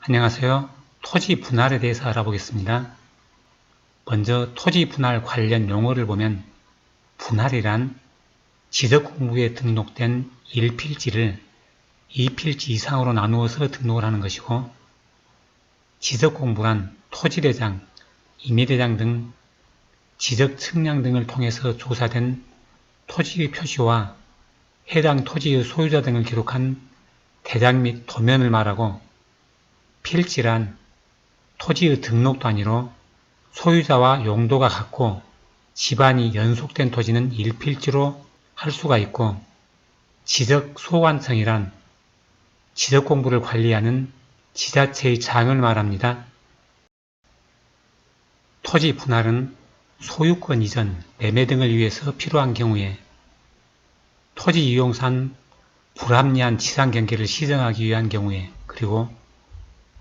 안녕하세요. 토지 분할에 대해서 알아보겠습니다. 먼저 토지 분할 관련 용어를 보면 분할이란 지적공부에 등록된 1필지를 2필지 이상으로 나누어서 등록을 하는 것이고, 지적공부란 토지대장, 임의대장 등 지적측량 등을 통해서 조사된 토지의 표시와 해당 토지의 소유자 등을 기록한 대장 및 도면을 말하고, 필지란 토지의 등록 단위로 소유자와 용도가 같고 집안이 연속된 토지는 1필지로 할 수가 있고, 지적소관청이란 지적공부를 관리하는 지자체의 장을 말합니다. 토지 분할은 소유권 이전, 매매 등을 위해서 필요한 경우에 토지 이용상 불합리한 지상경계를 시정하기 위한 경우에, 그리고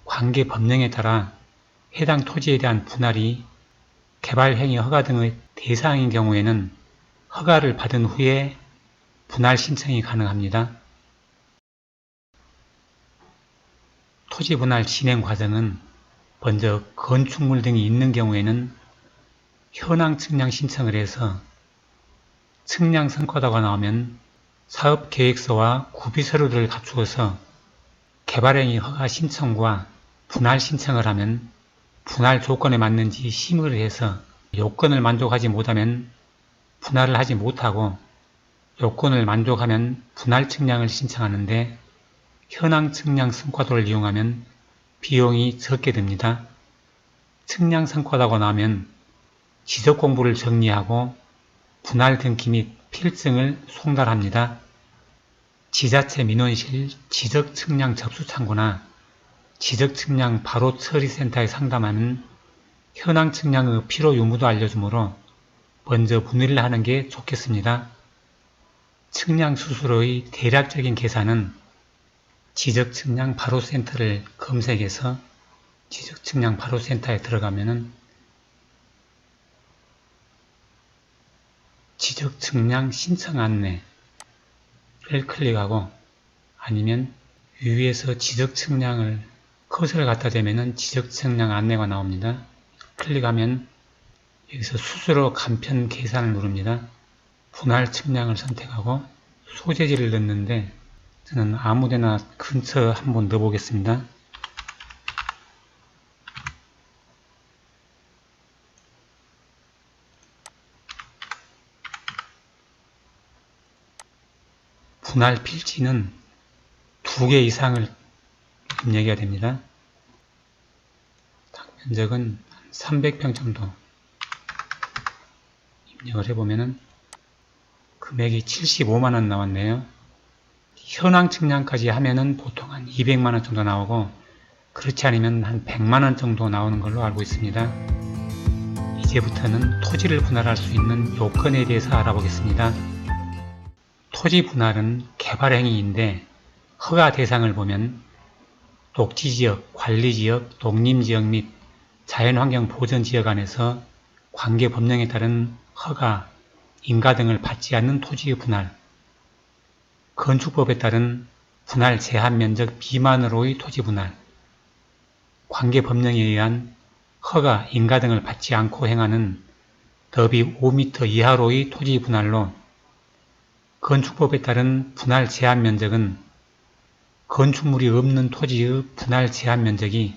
관계 법령에 따라 해당 토지에 대한 분할이 개발행위 허가 등의 대상인 경우에는 허가를 받은 후에 분할 신청이 가능합니다. 토지 분할 진행 과정은 먼저 건축물 등이 있는 경우에는 현황 측량 신청을 해서 측량 성과가 나오면 사업계획서와 구비서류를 갖추어서 개발행위 허가 신청과 분할 신청을 하면 분할 조건에 맞는지 심의를 해서 요건을 만족하지 못하면 분할을 하지 못하고, 요건을 만족하면 분할 측량을 신청하는데 현황 측량 성과도를 이용하면 비용이 적게 듭니다. 측량 성과도가 나오면 지적공부를 정리하고 분할 등기 및 필증을 송달합니다. 지자체 민원실 지적측량 접수창구나 지적측량 바로 처리센터에 상담하면 현황 측량의 필요 유무도 알려주므로 먼저 문의를 하는 게 좋겠습니다. 측량 수수료의 대략적인 계산은 지적측량 바로센터를 검색해서 지적측량 바로센터에 들어가면은 지적측량 신청 안내를 클릭하고, 아니면 위에서 지적측량을 커서를 갖다 대면은 지적측량 안내가 나옵니다. 클릭하면 여기서 수수료 간편 계산을 누릅니다. 분할 측량을 선택하고 소재지를 넣는데 저는 아무데나 근처 한번 넣어보겠습니다. 분할 필지는 2개 이상을 입력해야 됩니다. 면적은 300평 정도 입력을 해보면은 금액이 75만원 나왔네요. 현황 측량까지 하면은 보통 한 200만원 정도 나오고, 그렇지 않으면 한 100만원 정도 나오는 걸로 알고 있습니다. 이제부터는 토지를 분할할 수 있는 요건에 대해서 알아보겠습니다. 토지 분할은 개발행위인데 허가 대상을 보면 녹지지역, 관리지역, 농림지역 및 자연환경보전지역 안에서 관계법령에 따른 허가, 인가 등을 받지 않는 토지의 분할, 건축법에 따른 분할 제한면적 미만으로의 토지 분할, 관계법령에 의한 허가, 인가 등을 받지 않고 행하는 너비 5m 이하로의 토지 분할로, 건축법에 따른 분할 제한면적은 건축물이 없는 토지의 분할 제한면적이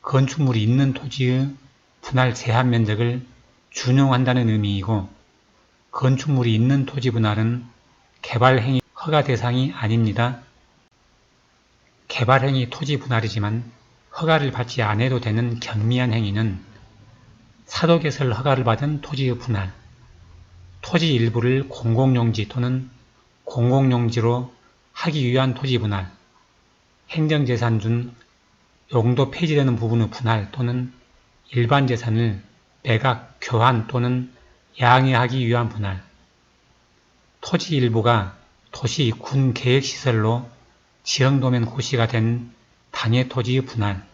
건축물이 있는 토지의 분할 제한면적을 준용한다는 의미이고, 건축물이 있는 토지 분할은 개발행위 허가 대상이 아닙니다. 개발행위 토지 분할이지만 허가를 받지 않아도 되는 경미한 행위는 사도개설 허가를 받은 토지의 분할, 토지 일부를 공공용지 또는 공공용지로 하기 위한 토지 분할, 행정재산 중 용도 폐지되는 부분의 분할 또는 일반 재산을 매각, 교환 또는 양해하기 위한 분할, 토지 일부가 도시, 군 계획시설로 지형도면 고시가 된 당해 토지의 분할,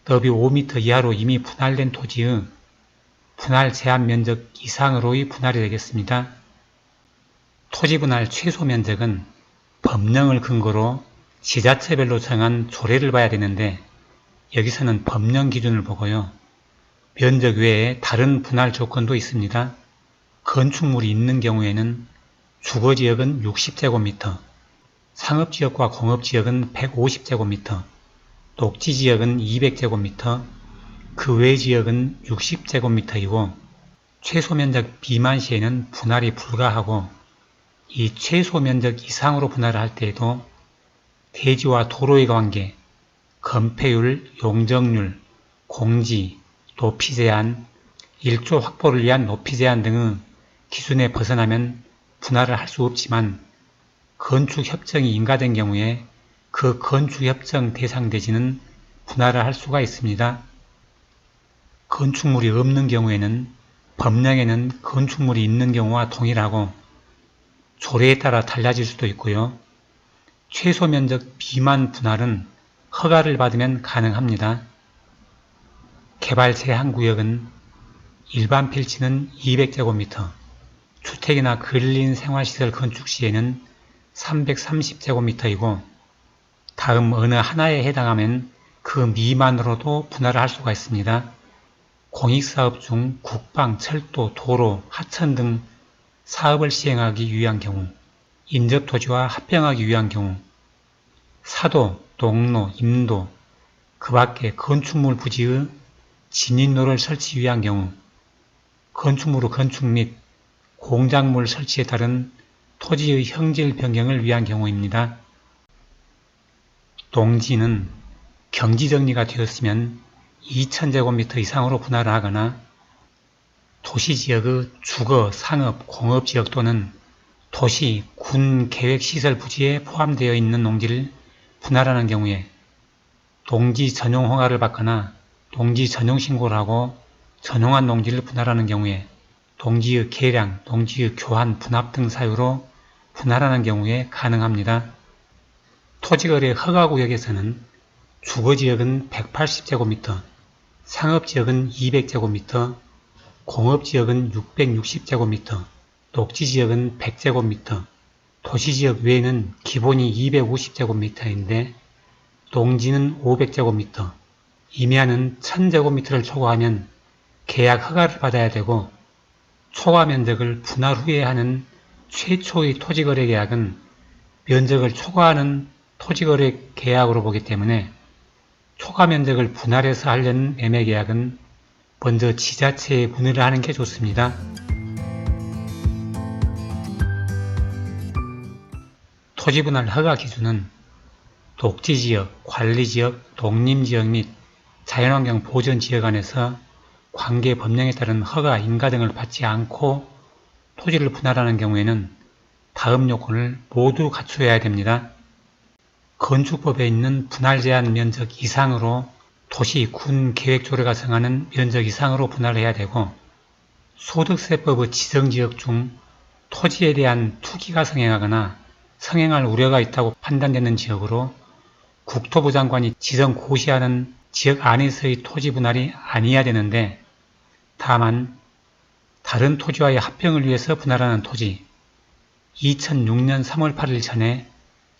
너비 5m 이하로 이미 분할된 토지의 분할 제한 면적 이상으로의 분할이 되겠습니다. 토지 분할 최소 면적은 법령을 근거로 지자체별로 정한 조례를 봐야 되는데 여기서는 법령 기준을 보고요. 면적 외에 다른 분할 조건도 있습니다. 건축물이 있는 경우에는 주거지역은 60제곱미터, 상업지역과 공업지역은 150제곱미터, 녹지지역은 200제곱미터, 그 외 지역은 60제곱미터이고 최소면적 미만 시에는 분할이 불가하고 이 최소면적 이상으로 분할을 할 때에도 대지와 도로의 관계, 건폐율, 용적률, 공지, 높이 제한, 일조 확보를 위한 높이 제한 등의 기준에 벗어나면 분할을 할 수 없지만 건축협정이 인가된 경우에 그 건축협정 대상 대지는 분할을 할 수가 있습니다. 건축물이 없는 경우에는 법령에는 건축물이 있는 경우와 동일하고 조례에 따라 달라질 수도 있고요. 최소 면적 미만 분할은 허가를 받으면 가능합니다. 개발 제한 구역은 일반 필지는 200제곱미터, 주택이나 근린 생활시설 건축 시에는 330제곱미터이고 다음 어느 하나에 해당하면 그 미만으로도 분할을 할 수가 있습니다. 공익사업 중 국방, 철도, 도로, 하천 등 사업을 시행하기 위한 경우, 인접토지와 합병하기 위한 경우, 사도, 농로, 임도, 그 밖에 건축물 부지의 진입로를 설치 위한 경우, 건축물의 건축 및 공작물 설치에 따른 토지의 형질 변경을 위한 경우입니다. 농지는 경지정리가 되었으면 2000제곱미터 이상으로 분할을 하거나 도시지역의 주거, 상업, 공업지역 또는 도시, 군 계획시설 부지에 포함되어 있는 농지를 분할하는 경우에 농지 전용 허가를 받거나 농지 전용 신고를 하고 전용한 농지를 분할하는 경우에 농지의 계량, 농지의 교환, 분합 등 사유로 분할하는 경우에 가능합니다. 토지거래 허가구역에서는 주거지역은 180제곱미터, 상업지역은 200제곱미터, 공업지역은 660제곱미터, 녹지지역은 100제곱미터, 도시지역 외에는 기본이 250제곱미터인데 농지는 500제곱미터, 임야는 1000제곱미터를 초과하면 계약 허가를 받아야 되고 초과 면적을 분할 후에 하는 최초의 토지거래 계약은 면적을 초과하는 토지거래 계약으로 보기 때문에 초과 면적을 분할해서 하려는 매매계약은 먼저 지자체에 문의를 하는 게 좋습니다. 토지분할 허가 기준은 녹지지역, 관리지역, 농림지역 및 자연환경 보전지역 안에서 관계 법령에 따른 허가, 인가 등을 받지 않고 토지를 분할하는 경우에는 다음 요건을 모두 갖추어야 됩니다. 건축법에 있는 분할 제한 면적 이상으로 도시, 군 계획조례가 정하는 면적 이상으로 분할해야 되고 소득세법의 지정지역 중 토지에 대한 투기가 성행하거나 성행할 우려가 있다고 판단되는 지역으로 국토부 장관이 지정 고시하는 지역 안에서의 토지 분할이 아니어야 되는데 다만 다른 토지와의 합병을 위해서 분할하는 토지, 2006년 3월 8일 전에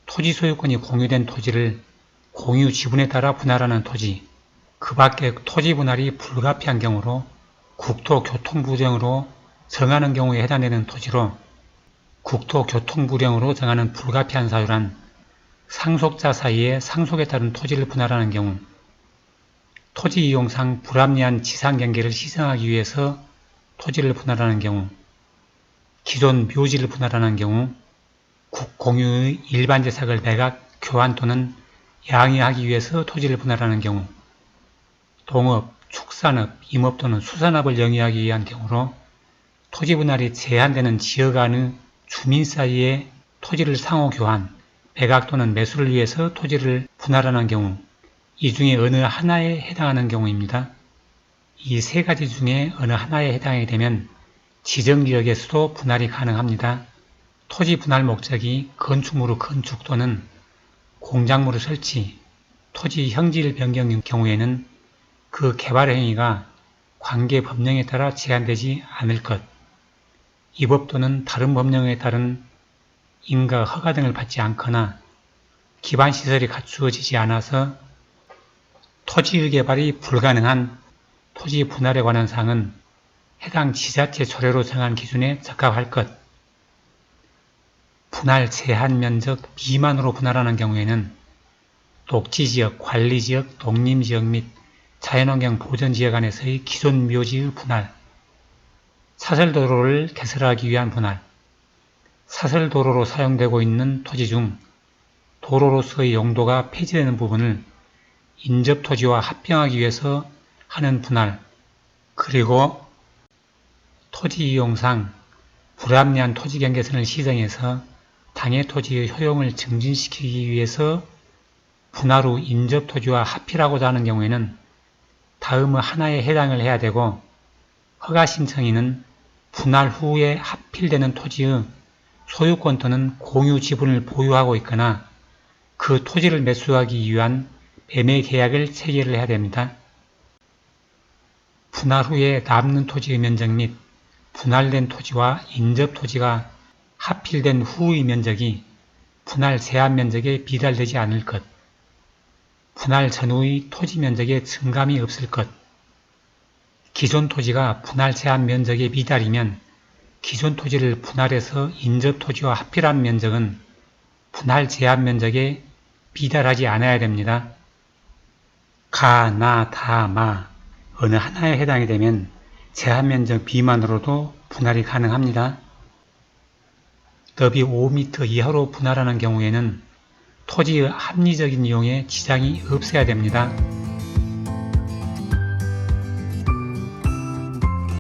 토지 소유권이 공유된 토지를 공유 지분에 따라 분할하는 토지, 그 밖에 토지 분할이 불가피한 경우로 국토교통부령으로 정하는 경우에 해당되는 토지로 국토교통부령으로 정하는 불가피한 사유란 상속자 사이에 상속에 따른 토지를 분할하는 경우, 토지 이용상 불합리한 지상경계를 시정하기 위해서 토지를 분할하는 경우, 기존 묘지를 분할하는 경우, 국공유의 일반재산을 매각, 교환 또는 양해하기 위해서 토지를 분할하는 경우, 동업, 축산업, 임업 또는 수산업을 영위하기 위한 경우로 토지 분할이 제한되는 지역 안의 주민 사이에 토지를 상호 교환, 매각 또는 매수를 위해서 토지를 분할하는 경우, 이 중에 어느 하나에 해당하는 경우입니다. 이 세 가지 중에 어느 하나에 해당이 되면 지정지역에서도 분할이 가능합니다. 토지 분할 목적이 건축물의 건축 또는 공작물의 설치, 토지 형질 변경인 경우에는 그 개발 행위가 관계 법령에 따라 제한되지 않을 것, 이 법 또는 다른 법령에 따른 인가 허가 등을 받지 않거나 기반시설이 갖추어지지 않아서 토지의 개발이 불가능한 토지 분할에 관한 사항은 해당 지자체 조례로 정한 기준에 적합할 것. 분할 제한 면적 미만으로 분할하는 경우에는 녹지지역, 관리지역, 독림지역 및 자연환경 보전지역 안에서의 기존 묘지의 분할, 사설도로를 개설하기 위한 분할, 사설도로로 사용되고 있는 토지 중 도로로서의 용도가 폐지되는 부분을 인접토지와 합병하기 위해서 하는 분할, 그리고 토지 이용상 불합리한 토지 경계선을 시정해서 당해 토지의 효용을 증진시키기 위해서 분할 후 인접토지와 합필하고자 하는 경우에는 다음의 하나에 해당을 해야 되고, 허가신청인은 분할 후에 합필되는 토지의 소유권 또는 공유 지분을 보유하고 있거나 그 토지를 매수하기 위한 매매 계약을 체결을 해야 됩니다. 분할 후에 남는 토지의 면적 및 분할된 토지와 인접토지가 합필된 후의 면적이 분할 제한 면적에 미달되지 않을 것, 분할 전후의 토지 면적에 증감이 없을 것, 기존 토지가 분할 제한 면적에 미달이면 기존 토지를 분할해서 인접토지와 합필한 면적은 분할 제한 면적에 미달하지 않아야 됩니다. 가, 나, 다, 마 어느 하나에 해당이 되면 제한 면적 미만으로도 분할이 가능합니다. 너비 5m 이하로 분할하는 경우에는 토지의 합리적인 이용에 지장이 없어야 됩니다.